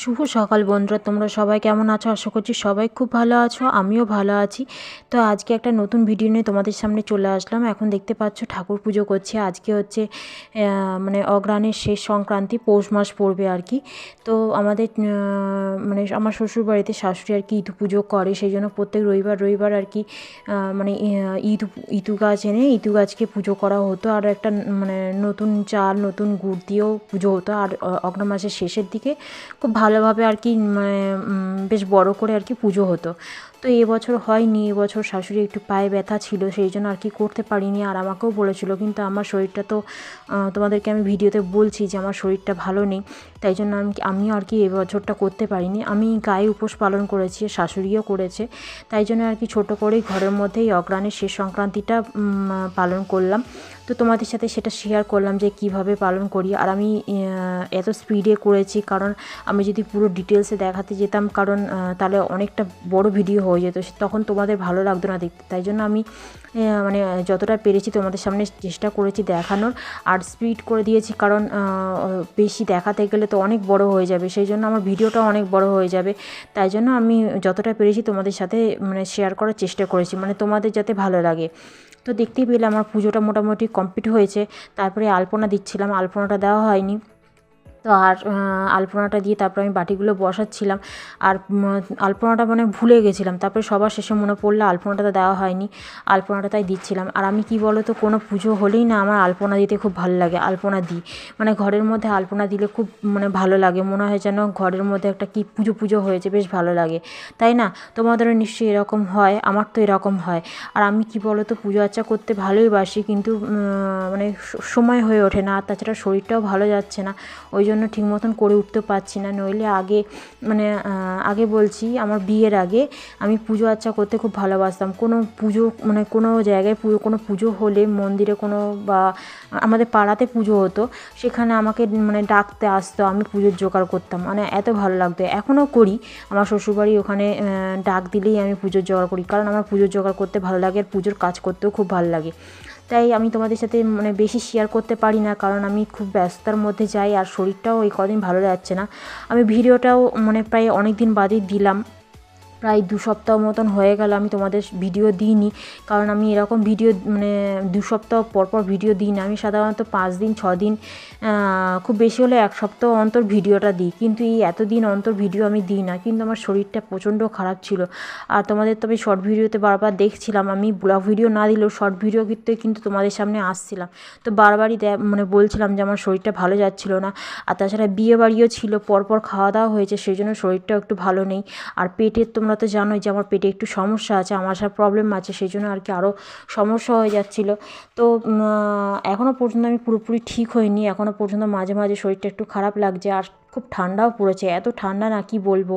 শুভ সকাল বন্ধুরা, তোমরা সবাই কেমন আছো? আশা করছি সবাই খুব ভালো আছো, আমিও ভালো আছি। তো আজকে একটা নতুন ভিডিও নিয়ে তোমাদের সামনে চলে আসলাম। এখন দেখতে পাচ্ছ ঠাকুর পুজো করছি। আজকে হচ্ছে মানে অগ্রহায়ণের শেষ সংক্রান্তি, পৌষ মাস পড়বে আর কি। তো আমাদের মানে আমার শ্বশুরবাড়িতে শাশুড়ি আর কি ইতু পুজো করে, সেই জন্য প্রত্যেক রবিবার আর কি মানে ইতু গাছ এনে ইতু গাছকে পুজো করা হতো। আর একটা মানে নতুন চাল নতুন গুড় দিয়েও পুজো হতো। আর অগ্রহায়ণ মাসের শেষের দিকে খুব ভালোভাবে আর কি মানে বেশ বড় করে আর কি পুজো হতো। তো এবছর হয়নি, এবছর শাশুড়ি একটু পায়ে ব্যথা ছিল, সেই জন্য আর কি করতে পারিনি। আর আমাকেও বলেছিল, কিন্তু আমার শরীরটা তো তোমাদেরকে আমি ভিডিওতে বলছি যে আমার শরীরটা ভালো নেই, তাই জন্য আমিও আর কি এবছরটা করতে পারিনি। আমি গায়ে উপোস পালন করেছি, শাশুড়িও করেছে, তাই জন্য আর কি ছোটো করেই ঘরের মধ্যেই অগ্রহায়ণের শেষ সংক্রান্তিটা পালন করলাম। তো তোমাদের সাথে সেটা শেয়ার করলাম যে কিভাবে পালন করি। আর আমি এত স্পিডে করেছি কারণ আমি যদি পুরো ডিটেলসে দেখাতে যেতাম, কারণ তাহলে অনেকটা বড় ভিডিও হয়ে যেত, তখন তোমাদের ভালো লাগতো না দেখতে। তাই জন্য আমি মানে যতটা পেরেছি তোমাদের সামনে চেষ্টা করেছি দেখানোর। আর স্পিড করে দিয়েছি কারণ বেশি দেখাতে গেলে তো অনেক বড় হয়ে যাবে, সেই জন্য আমার ভিডিওটা অনেক বড় হয়ে যাবে। তাই জন্য আমি যতটা পেরেছি তোমাদের সাথে মানে শেয়ার করার চেষ্টা করেছি, মানে তোমাদের যাতে ভালো লাগে। তো দেখতেই পেলে আমার পুজোটা মোটামুটি কমপ্লিট হয়েছে। তারপরে আলপনা দিচ্ছিলাম, আলপনাটা দেওয়া হয়নি। তো আর আলপনাটা দিয়ে তারপর আমি বাটিগুলো বসাচ্ছিলাম। আর আলপনাটা মানে ভুলে গেছিলাম, তারপরে সবার শেষে মনে পড়লো আলপনাটা তো দেওয়া হয়নি, আলপনাটা তাই দিচ্ছিলাম। আর আমি কি বলো তো, কোনো পুজো হলেই না আমার আলপনা দিতে খুব ভালো লাগে, আলপনা দিই। মানে ঘরের মধ্যে আলপনা দিলে খুব মানে ভালো লাগে, মনে হয় যেন ঘরের মধ্যে একটা কি পুজো হয়েছে, বেশ ভালো লাগে, তাই না? তোমাদেরও নিশ্চয়ই এরকম হয়, আমার তো এরকম হয়। আর আমি কি বলো তো, পুজো আর্চা করতে ভালোই বাসি, কিন্তু মানে সময় হয়ে ওঠে না। আর তাছাড়া শরীরটাও ভালো যাচ্ছে না, ওই জন্য ঠিক মতন করে উঠতে পারছি না। নইলে আগে মানে আগে বলছি, আমার বিয়ের আগে আমি পুজো আর্চা করতে খুব ভালোবাসতাম। কোনো পুজো মানে কোনো জায়গায় কোনো পুজো হলে, মন্দিরে কোনো বা আমাদের পাড়াতে পুজো হতো, সেখানে আমাকে মানে ডাকতে আসতো, আমি পুজোর জোগাড় করতাম, মানে এত ভালো লাগতো। এখনও করি, আমার শ্বশুরবাড়ি ওখানে ডাক দিলেই আমি পুজোর জোগাড় করি, কারণ আমার পুজোর জোগাড় করতে ভালো লাগে আর পুজোর কাজ করতেও খুব ভালো লাগে। তাই আমি তোমাদের সাথে মানে বেশি শেয়ার করতে পারি না, কারণ আমি খুব ব্যস্ততার মধ্যে যাই, আর শরীরটাও এই কদিন ভালো যাচ্ছে না। আমি ভিডিওটাও মানে প্রায় অনেক দিন বাদই দিলাম, প্রায় 2 সপ্তাহ মতন হয়ে গেল আমি তোমাদের ভিডিও দিইনি। কারণ আমি এরকম ভিডিও মানে 2 সপ্তাহ পর ভিডিও দিই না, আমি সাধারণত 5 দিন 6 দিন, খুব বেশি হলে 1 সপ্তাহ অন্তর ভিডিওটা দিই, কিন্তু এই এতদিন অন্তর ভিডিও আমি দিই না। কিন্তু আমার শরীরটা প্রচণ্ড খারাপ ছিল। আর তোমাদের তো আমি শর্ট ভিডিওতে বারবার দেখছিলাম, আমি ব্লগ ভিডিও না দিলেও শর্ট ভিডিও কিন্তু তোমাদের সামনে আসছিলাম। তো বারবারই মানে বলছিলাম যে আমার শরীরটা ভালো যাচ্ছিল না। আর তাছাড়া বিয়ে বাড়িও ছিল, পরপর খাওয়া দাওয়া হয়েছে, সেই জন্য শরীরটাও একটু ভালো নেই। আর পেটের তোমরা তো জানোই যে আমার পেটে একটু সমস্যা আছে, আমার প্রবলেম আছে, সেই জন্য আর কি আরও সমস্যা হয়ে যাচ্ছিল। তো এখনও পর্যন্ত আমি পুরোপুরি ঠিক হইনি, এখনও পর্যন্ত মাঝে মাঝে শরীরটা একটু খারাপ লাগছে। আর খুব ঠান্ডাও পড়েছে, এত ঠান্ডা না কি বলবো।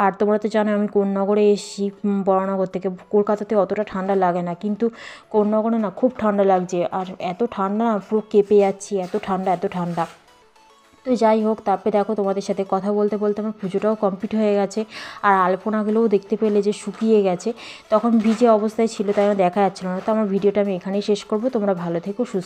আর তোমরা তো জানো আমি কোন্নগরে এসেছি, বড়নগর থেকে। কলকাতাতে অতটা ঠান্ডা লাগে না, কিন্তু কোন্নগরে না খুব ঠান্ডা লাগছে। আর এত ঠান্ডা না, পুরো কেঁপে যাচ্ছি, এত ঠান্ডা। তো যাই হোক, তারপরে দেখো তোমাদের সাথে কথা বলতে বলতে আমার পুজোটাও কমপ্লিট হয়ে গেছে। আর আলপনাগুলোও দেখতে পেলে যে শুকিয়ে গেছে, তখন ভিজে অবস্থায় ছিল, তাই আমার দেখা যাচ্ছিল না। তো আমার ভিডিওটা আমি এখানেই শেষ করব। তোমরা ভালো থেকো, সুস্থ